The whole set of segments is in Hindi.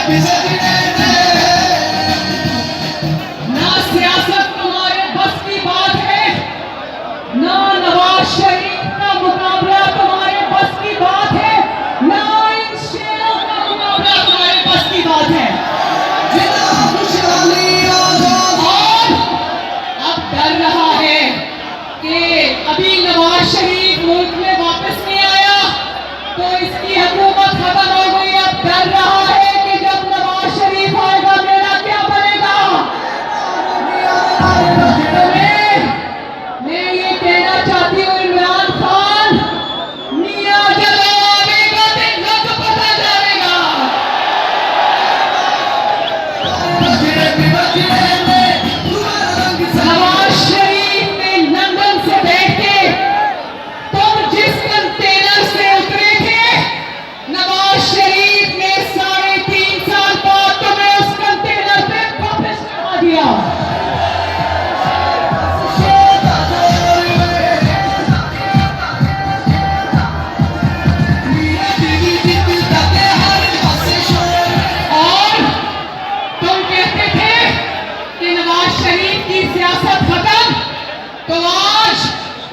ना सियासत तुम्हारे बस की बात है, ना नवाज शरीफ का मुकाबला तुम्हारे बस की बात है, ना इन शेरों का मुकाबला तुम्हारे बस की बात है। और अब डर रहा है कि अभी नवाज शरीफ मुल्क में वापस नहीं आया तो इसकी हुकूमत खत्म हो गई। अब डर रहा है कि जब नवाज शरीफ आएगा मेरा क्या बनेगा। मैं ये कहना चाहती हूँ इमरान खान, मियां जब आएगा तो लग पता जाएगा। नवाज शरीफ ने लंदन से बैठ के तुम जिस कंटेनर से उतरे थे, नवाज शरीफ ने 3.5 साल बाद तुम्हें उस कंटेनर पे वापस लगा दिया। और तुम कहते थे कि नवाज शरीफ की सियासत खत्म, तो आज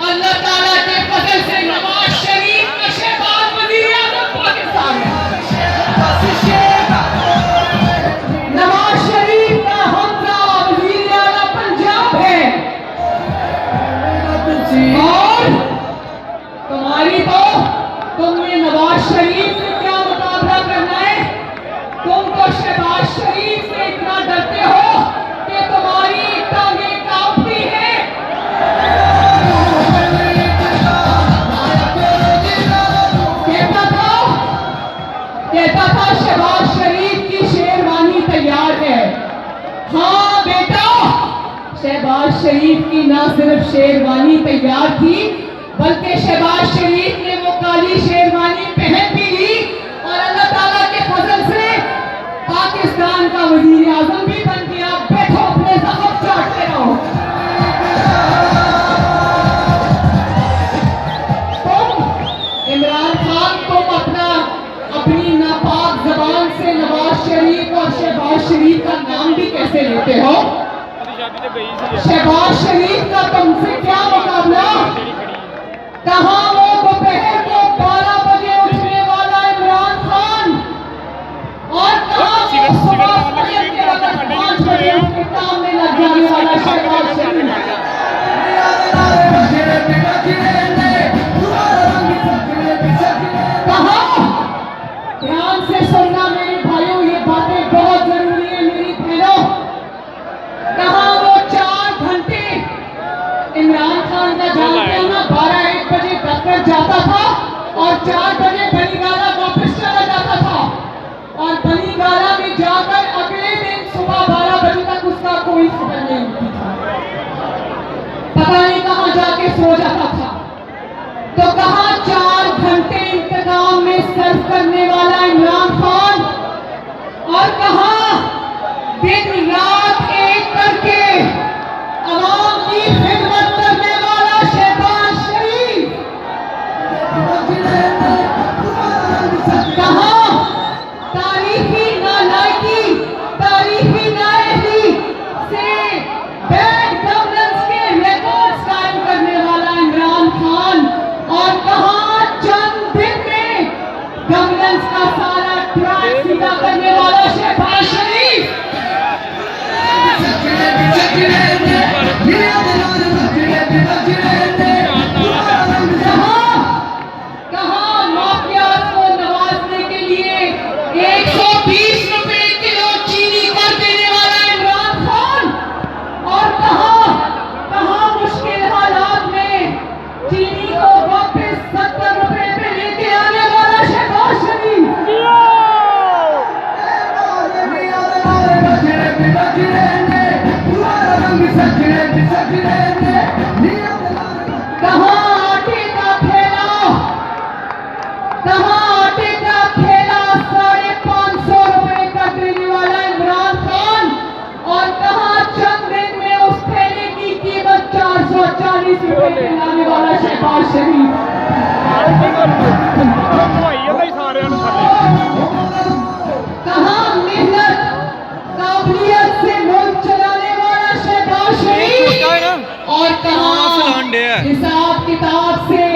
अल्लाह ताला के फजल से नवाज शरीफ का शहबाज वजीर आज़म पाकिस्तान है। नवाज शरीफ का हमजा वजीर आला पंजाब है। और तुमने नवाज शरीफ से क्या मुकाबला करना है। तुम तो शहबाज शरीफ से इतना डरते हो कि तुम्हारी टांगें कांपती हैं। कहता था शहबाज शरीफ की शेरवानी तैयार है। हाँ बेटा, शहबाज शरीफ की ना सिर्फ शेरवानी तैयार थी बल्कि शहबाज शरीफ ने वो काली शेरवानी पहन भी ली और अल्लाह ताला के फजल से पाकिस्तान का वजीर आजम भी बन गया। बैठो, अपने जख्म चाटते रहो। तुम इमरान खान, तुम अपनी नापाक जबान से नवाज शरीफ और शहबाज शरीफ का नाम भी कैसे लेते हो। शहबाज शरीफ का तुमसे क्या मुकाबला। कहां वो दोपहर को 12 बजे उठने वाला इमरान खान और कहां वो सुबह फजर के वक्त 5 बजे उसके काम में लग जाने वाला शहबाज शरीफ। ध्यान से सुनना मेरे भाइयों, ये बातें बहुत जरूरी है मेरी बहनों। कहां वो 4 घंटे इमरान खान का जानते हो ना, 12-1 बजे दफ्तर जाता था और 4 बजे बनीगाला वापस चला जाता था और बनीगाला में जाकर अगले दिन सुबह 12 बजे तक उसका कोई खबर नहीं होती था। पता नहीं कहां जाके सो जाता था। तो कहां 4 घंटे इंतजाम में सर्व करने वाला इमरान खान और कहां दिन रात एक करके अवाम की खिदमत करने वाला शहबाज शरीफ। कहां तारीखी नालायकी, तारीखी नाअहली से बैड गवर्नेंस के रिकॉर्ड्स कायम करने वाला इमरान खान और कहां चंद दिन में गवर्नेंस का सारा ट्रैक सीधा करने वाला शहबाज शरीफ। कहां माफियाज को नवाजने के लिए 120 रुपए किलो चीनी कर देने वाला इमरान खान और कहां मुश्किल हालात में चीनी को वापस 70 रुपए पे लेके आने वाला शहबाज शरीफ। कहां आटे का ठेला, कहां आटे का ठेला 550 रुपए कर देने वाला इमरान खान और कहां चंद दिन में उस ठेले की कीमत 440 रुपए पे लाने वाला शहबाज शरीफ। कहां हिसाब किताब से,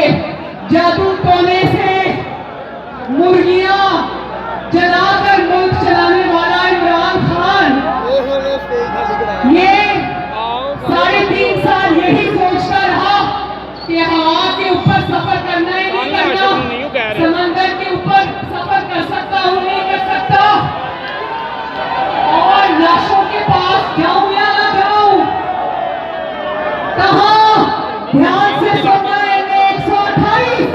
जादू टोने से मुर्गियां जलाकर मुल्क चलाने वाला इमरान खान ये 3.5 साल यही सोचता रहा कि हवा के ऊपर सफर करना ही नहीं करना, समंदर के ऊपर सफर कर सकता हूँ नहीं कर सकता, और लाशों के पास जाऊं या ना जाऊं। कहां ध्यान से सुनना है 128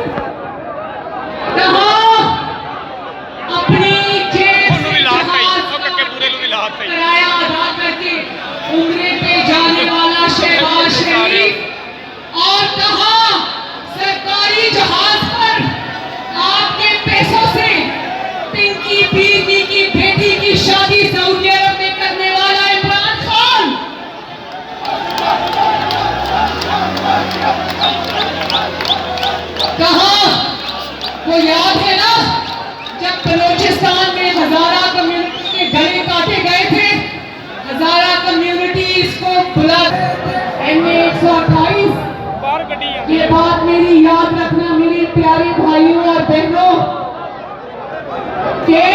कहां अपनी जेब से किराया अदा करके उम्रे पे जाने वाला शहबाज शरीफ, और कहां सरकारी जहाज पर आपके पैसों से पिंकी बीवी की बेटी की शादी सऊदी अरब में करने वाला इमरान खान। कहां वो याद है ना जब बलोचिस्तान में हजारा कम्युनिटी के गले काटे गए थे, हजारा कम्युनिटीज को बुला MA128 ये बात मेरी याद रखना मेरे प्यारे भाइयों और बहनों के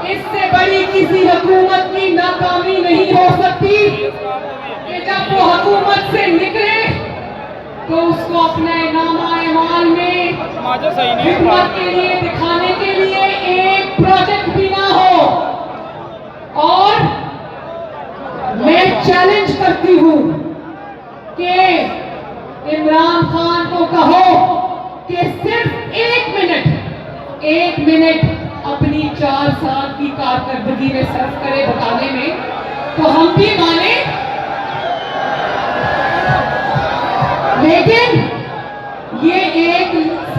इससे बड़ी किसी हुकूमत की नाकामी नहीं हो सकती कि जब वो हुकूमत से निकले तो उसको अपने नामा-ए-माल में खिदमत के लिए दिखाने के लिए एक प्रोजेक्ट भी ना हो। और मैं चैलेंज करती हूं कि इमरान खान को कहो कि सिर्फ 1 मिनट अपनी 4 साल की कारकर्दगी में सर्व करे बताने में, तो हम भी माने, लेकिन ये 1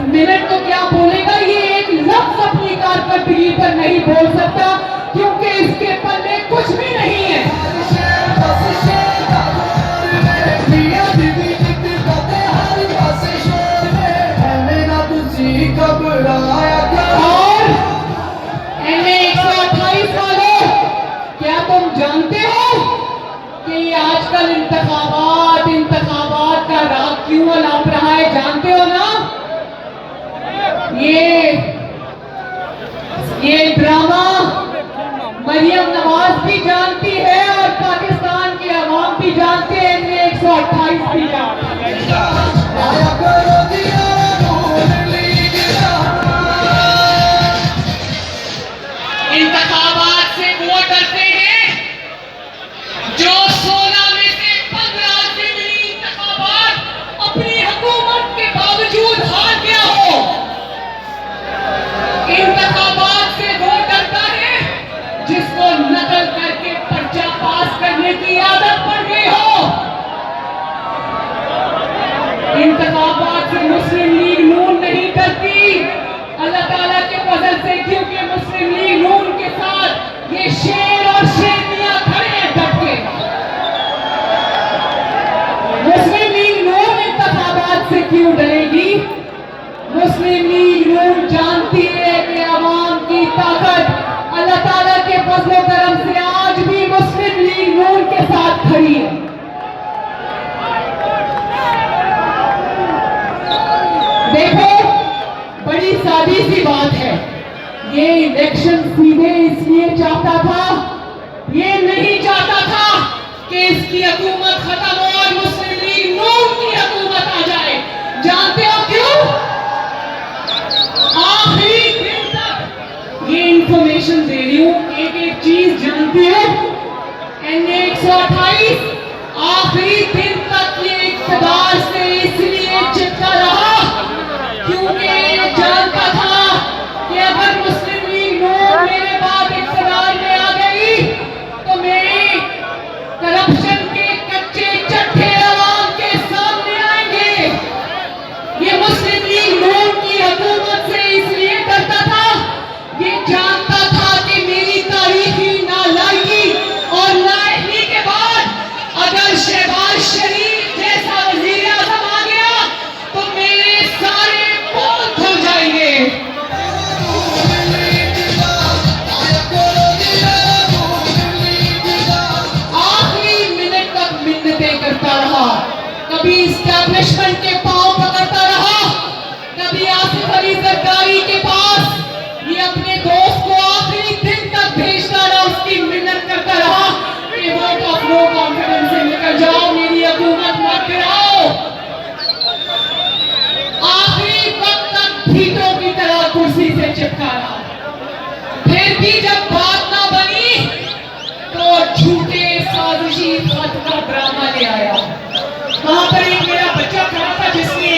मिनट तो क्या बोलेगा, ये एक लफ्ज अपनी कारकर्दगी पर नहीं बोल सकता क्योंकि इसके पल्ले कुछ भी नहीं है। और MA128 वालों, क्या तुम जानते हो कि आजकल इंतखाबात का राग क्यों अलाप रहा है? जानते हो ना? ये ड्रामा मरियम नवाज भी जानती है और पाकिस्तान के अवाम भी जानते हैं, MA128 भी जानते हैं। इंतखाबात से वो डरते हैं जो 16 में से 15 जिमनी इंतखाबात अपनी हुकूमत के बावजूद हार गया हो। इंतखाबात से वो डरता है जिसको नकल करके पर्चा पास करने की आदत पड़ गई हो। इंतखाबात से मुस्लिम लीग नून नहीं डरती अल्लाह ताला के फजल से, क्योंकि मुस्लिम लीग नून के साथ ये शेर और शेरनियां खड़े हैं डट के। मुस्लिम लीग नून इंतखाबात से क्यों डरेगी? मुस्लिम लीग नून जानती है कि अवाम की ताकत अल्लाह ताला के फजल करम से आज भी मुस्लिम लीग नून के साथ खड़ी है। देखो, बड़ी सादी सी बात है, ये इलेक्शन सीधे इसलिए चाहता था, ये नहीं चाहता था कि इसकी हुकूमत खत्म हो और मुस्लिम लीग नून की हुकूमत आ जाए। जानते हो क्यों? आखिरी दिन तक ये इंफॉर्मेशन दे रही हूं, एक चीज जानती हो, MA128 आखिरी दिन तक ये इक़्तिदार से इसलिए चिपका रहा क्योंकि ये जानता था कि अगर मुस्लिम लीग नून मेरे बाद इक़्तिदार में आ गई तो मेरी करप्शन के कच्चे चट्टे अवाम के सामने आएंगे। ये मुस्लिम लीग नून की हुकूमत से इसलिए डरता था, ये जानता था कि मेरी तारीखी नालायकी और नाअहली के बाद कभी इस्टेब्लिशमेंट के पांव पकड़ता रहा, कभी आसिफ अली जरदारी के पास ये अपने दोस्त को आखिरी दिन तक भेजना ना उसकी मिन्नत करता रहा कि वोट ऑफ नो कॉन्फिडेंस से निकल जाओ, मेरी हुकूमत मत गिराओ। आखिरी वक्त तक भीतों की तरह कुर्सी से चिपका रहा। फिर भी जब बात ना बनी तो झूठे साजिशी खत का ड्रामा ले आया। वहां पर एक मेरा बच्चा खड़ा था जिसने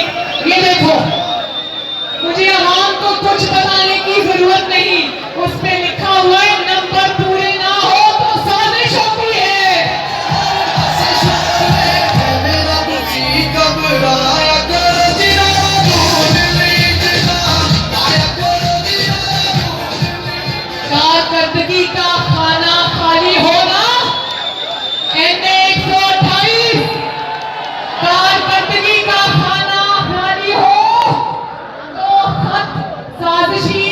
ये देखो, मुझे आवाम को कुछ बताने की जरूरत नहीं, उस पे लिखा हुआ है नंबर पूरे ना हो तो साजिश होती है। कारकर्दगी का खाना खाली होना, NA 128 कारकर्दगी का खाना खाली हो तो खत साजिशी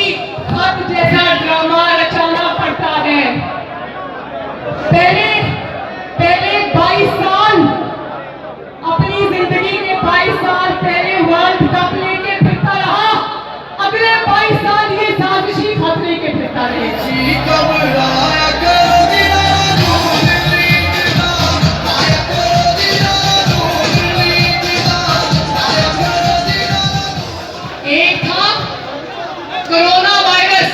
खत जैसा ड्रामा रचाना पड़ता है। पहले 22 साल, अपनी जिंदगी के 22 साल पहले वर्ल्ड कप लेके फिरता रहा, अगले 22 साल ये साजिशी खत लेके फिरता रहे। एक था कोरोना वायरस,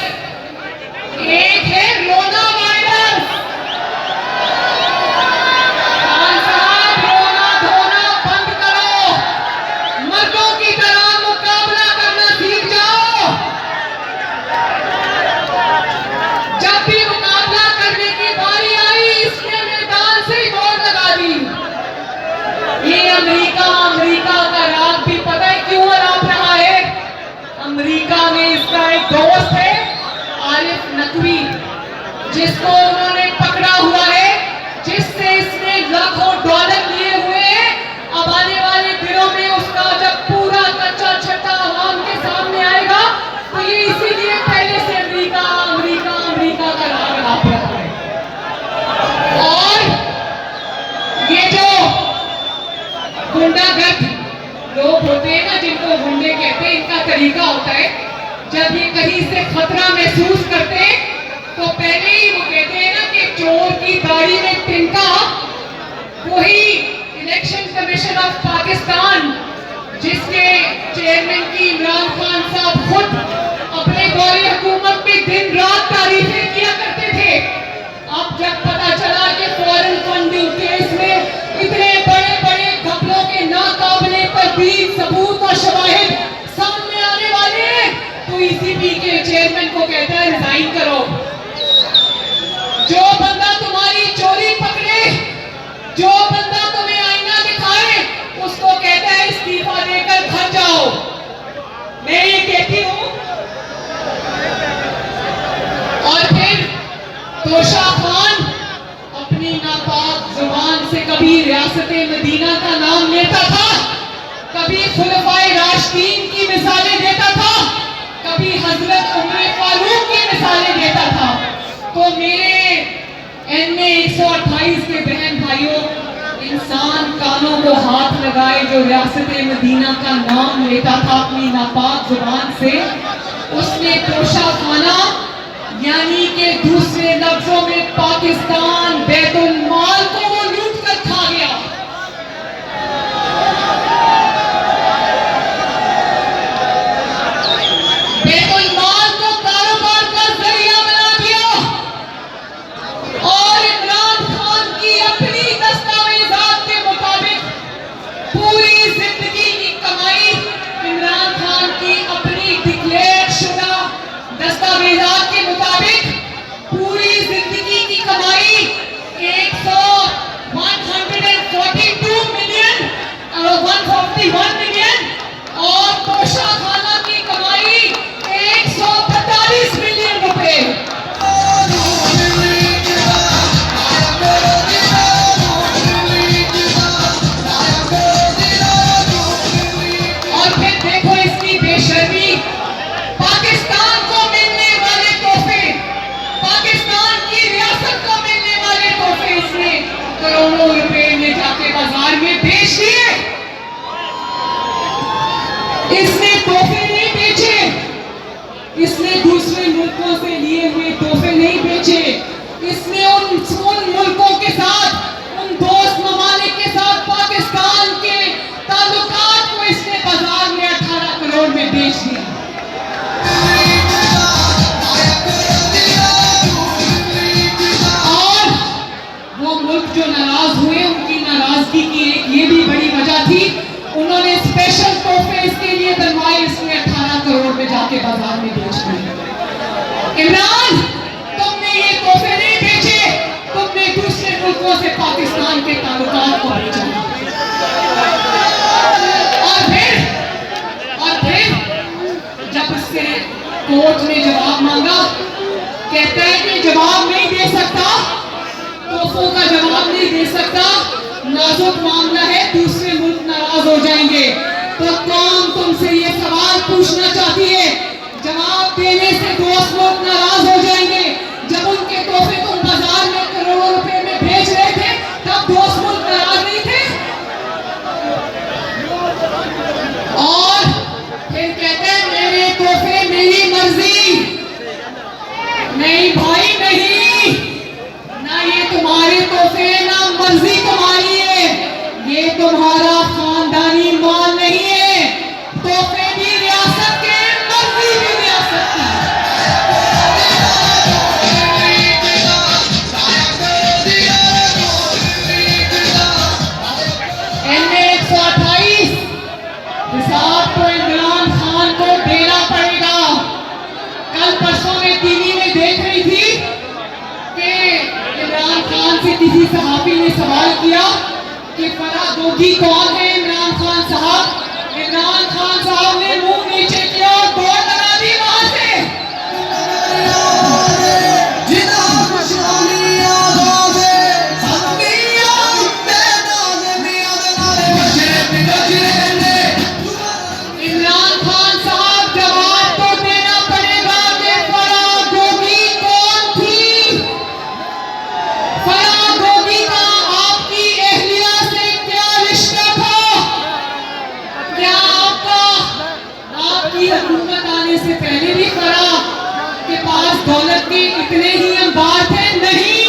एक है रोना वायरस। खान साहब, रोना धोना बंद करो, मर्दों की तरह मुकाबला करना सीख जाओ। जब भी मुकाबला करने की बारी आई, इसने मैदान से ही दौड़ लगा दी। ये अमेरिका का राग भी पता है क्यों अलाप रहा है। अमेरिका में इसका एक दोस्त है आरिफ नकवी, जिसको उन्होंने पकड़ा हुआ है, जिससे इसने लाखों डॉलर लिए हुए हैं। अब आने वाले दिनों में उसका जब पूरा कच्चा छट्टा आवाम के सामने आएगा तो ये इसीलिए पहले से अमेरिका का राग अलाप रहा है। और ये जो गुंडागर्द लोग होते हैं ना, जिनको गुंडे कहते हैं, इनका तरीका होता है जब ये कहीं से खतरा महसूस करते हैं तो पहले ही वो कहते हैं ना कि चोर की दाढ़ी में तिनका। वही इलेक्शन कमीशन ऑफ पाकिस्तान, जिसके चेयरमैन की इमरान खान साहब खुद अपने दौरे हुकूमत में दिन रात तारीफें किया करते थे, अब जब पता चला कि फॉरेन फंडिंग केस में इतने बड़े बड़े घपलों के नाकाबिले तस्दीक सबूत और शवाहिद सामने आने वाले हैं, तो ECB के चेयरमैन को कहता है रिजाइन करो। जो बंदा तुम्हारी चोरी पकड़े, जो बंदा तुम्हें आईना दिखाए, उसको कहता है इस्तीफा देकर घर जाओ। मैं ये कहती हूं, और फिर तोशा खान अपनी नापाक जुबान से कभी रियासत मदीना का नाम लेता था, कभी खुलफाए राशिदीन की मिसालें देता था, कभी हजरत उमर फारूक की मिसालें देता था। तो मेरे NA 128 के बहन भाइयों, इंसान कानों को हाथ लगाए जो रियासत मदीना का नाम लेता था अपनी नापाक जुबान से, उसने तोशा खाना यानी कि दूसरे लफ्जों में पाकिस्तान बैतुल माल को वो लूट कर खा गया। बैतुल माल को कारोबार का जरिया बना दिया और इमरान खान की अपनी दस्तावेजात के मुताबिक पूरी जिंदगी की कमाई, इमरान खान की अपनी डिक्लेयर शुदा दस्तावेजात के मुताबिक पूरी जिंदगी की कमाई 1 में जाके बाजार में बेच दिए। इमरान, तुमने ये तोहफे नहीं बेचे, तुमने दूसरे मुल्कों से पाकिस्तान के ताल्लुकात को बेचा। और फिर जब उससे कोर्ट ने जवाब मांगा, कहता है कि जवाब नहीं दे सकता, तोहफों का जवाब नहीं दे सकता, नाजुक मामला है, दूसरे मुल्क नाराज हो जाएंगे। तो कौम तुमसे ये सवाल पूछना चाहती है, जवाब देने से दोस्त मुल्क नाराज हो जाएंगे। जब उनके तोहफे तुम बाजार में करोड़ों रुपए में बेच रहे थे, तब दोस्त मुल्क नाराज नहीं थे। और फिर कहते हैं मेरे तोहफे मेरी मर्जी। नहीं भाई नहीं, ना ये तुम्हारे तोहफे ना मर्जी तुम्हारी है, ये तुम्हारा खानदानी माल नहीं है। तोहफे भी रियासत के, मर्जी भी रियासत की। NA 128 हिसाब तो इमरान खान को देना पड़ेगा। कल परसों में टीवी में देख रही थी कि इमरान खान से किसी सहाफी ने सवाल किया कि फराह गोगी कौन है इमरान खान साहब। इमरान खान साहब ने मुंह नीचे किया और दौड़ लगा दी वहां से। इमरान खान साहब जवाब तो देना पड़ेगा कि फराह गोगी कौन थी। फराह गोगी का आपकी एहलिया से क्या रिश्ता था? क्या आपकी हुकूमत आने से पहले भी फराह के पास दौलत के इतने ही अंबार थे? नहीं,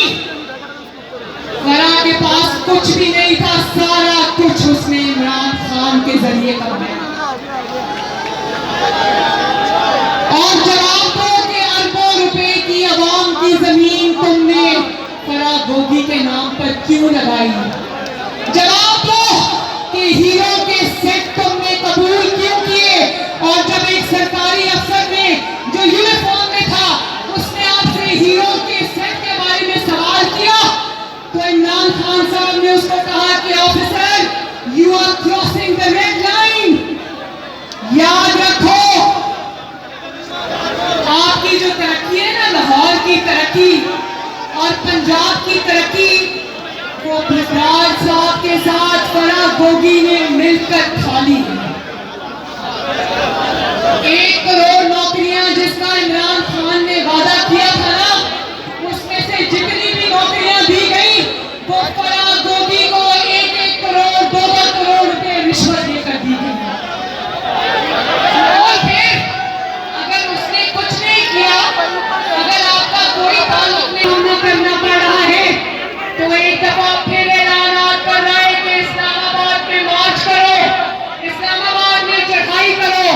फराह के पास कुछ भी नहीं था, सारा कुछ उसने इमरान खान के जरिए कमाया। और जवाब दो कि अरबों रुपए की अवाम की जमीन तुमने फराह गोगी के नाम पर क्यों लगाई? जवाब दो कि हीरो के सेट तुमने कबूल क्यों किए? और जब एक सरकारी अफसर ने जो यूनिफॉर्म में था उसने आपसे हीरो के सेट के बारे में सवाल किया, तो इमरान खान साहब ने उसको कहा कि officer you are crossing the red line. याद रखो, आपकी जो तरक्की है ना, लाहौर की तरक्की और पंजाब की तरक्की, वो बजाज साहब के साथ फराह गोगी ने मिलकर खाली है। 1 करोड़ नौकरियां जिसका इमरान खान ने वादा किया था ना, उसमें से जितनी भी नौकरियां दी गई वो फराह गोगी को 1-1 करोड़ 2-2 करोड़ रुपए रिश्वत देकर दी गई। और फिर अगर उसने कुछ नहीं किया, अगर आपका कोई ताल्लुक नहीं करना पड़ रहा है, तो एक दफा फिर ऐलान कर रहा है कि इस्लामाबाद में मार्च करो, इस्लामाबाद में चढ़ाई करो।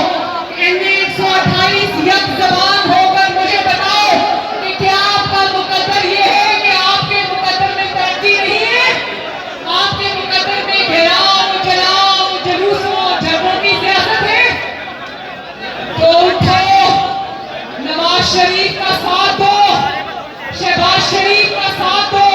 NA 128 यक जबान होकर मुझे बताओ कि क्या आपका मुकद्दर ये है कि आपके मुकद्दर में तरक्की नहीं है? आपके मुकद्दर में घेराव, जलाव, जुलूसों, झगड़ों की सियासत है? तो उठो, नवाज शरीफ का साथ दो, शहबाज शरीफ का साथ दो,